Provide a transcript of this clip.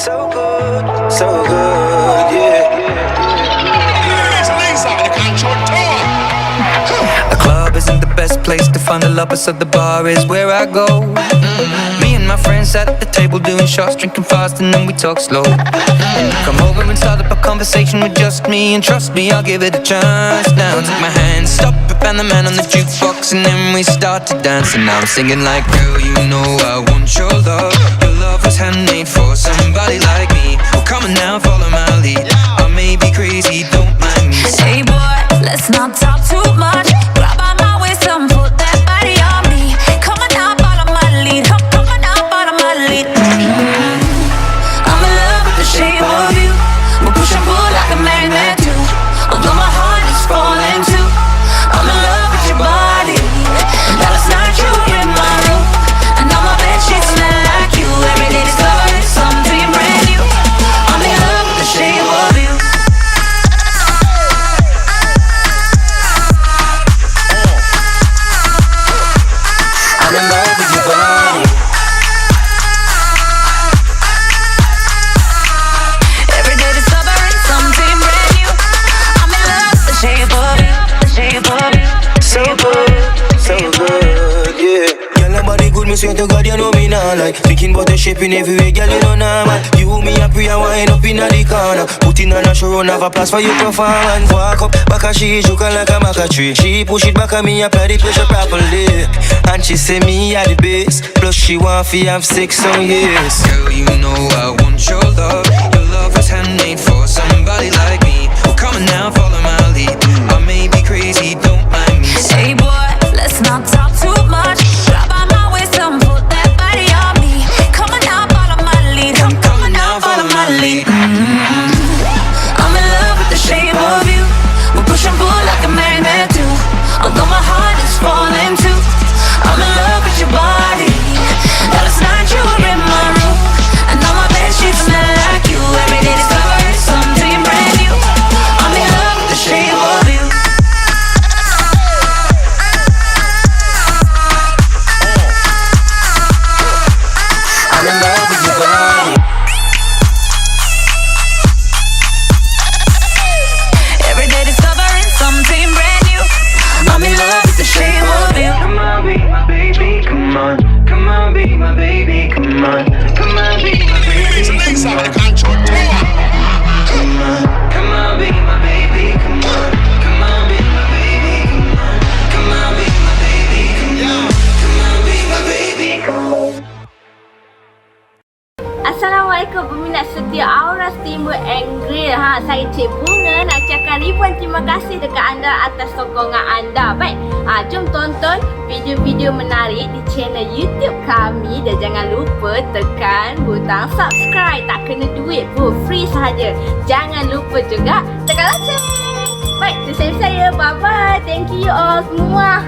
so good, yeah. The club isn't the best place to find the lovers, so the bar is where I go. Me and my friends sat at the table doing shots, drinking fast, and then we talk slow. Come over and start up a conversation with just me, and trust me, I'll give it a chance. Now take my hand, stop it, and the man on the jukebox, and then we start to dance. And now I'm singing like, girl, you know I want your love. Your love was handmade for somebody like me. Well, come on now, follow my lead. I may be crazy, don't mind me. Hey boy, let's not talk too much. Grab on my waist and put that body on me. Come on now, follow my lead. Come on now, follow my lead. I'm in love with the shape of you. We'll push and pull like a magnet do. Although my heart is falling too. I'm in love with your body. And last night you were in my room, and now my bed sheets smell like you. Every day discovering something brand new. I'm in love with the shape of you. I'm in love with your body. Every day discovering something brand new. I'm in love with the shape of you, the shape of you. So good, yeah. Girl, nobody good, me swear to God, you know me now. Like, thinking about the shaping everywhere, girl, you know normal. You, me, a pray and wind up in the corner. Putting on a show, run have a place for you performance. Walk up, back a she, juke like a maca tree. She push it back at me, apply the pressure properly. And she say me at the base. Plus she want fi have sex, so yes. Girl, you know I want your love. Your love was handmade for somebody like me. Well, come on now, follow my lead. I may be crazy, don't mind me. Hey boy, let's not talk too much. Grab on my waist and put that body on me. Come on now, follow my lead. Come on now, follow my lead. I'm in love with the shape of you. We push and pull like a magnet do. Although my heart is falling too. I'm in love with your body. Last night you were in my room, and now my bed sheets smell like you. Every day discovering something brand new. I'm in love with the shape of you. I'm in love with your body. Every day discovering something brand new. I'm in love with the shape of you. Come on, be my baby, come on. Come on, be my baby, come on. Come on, be my baby, come on. Come on, come on, be my baby, come on. Come on, be my baby, come on. Come on, be my baby, come on. Come on, be my baby, come on. Assalamualaikum peminat setia Aura Steamboat and Grill. Saya Cik Bunga nak ucapkan ribuan terima kasih dekat anda atas sokongan anda. Baik, jom tonton video-video menarik di channel YouTube kami. Dan jangan lupa tekan butang subscribe. Tak kena duit pun, free sahaja. Jangan lupa juga tekan lonceng. Baik, itu saya. Bye-bye. Thank you all semua.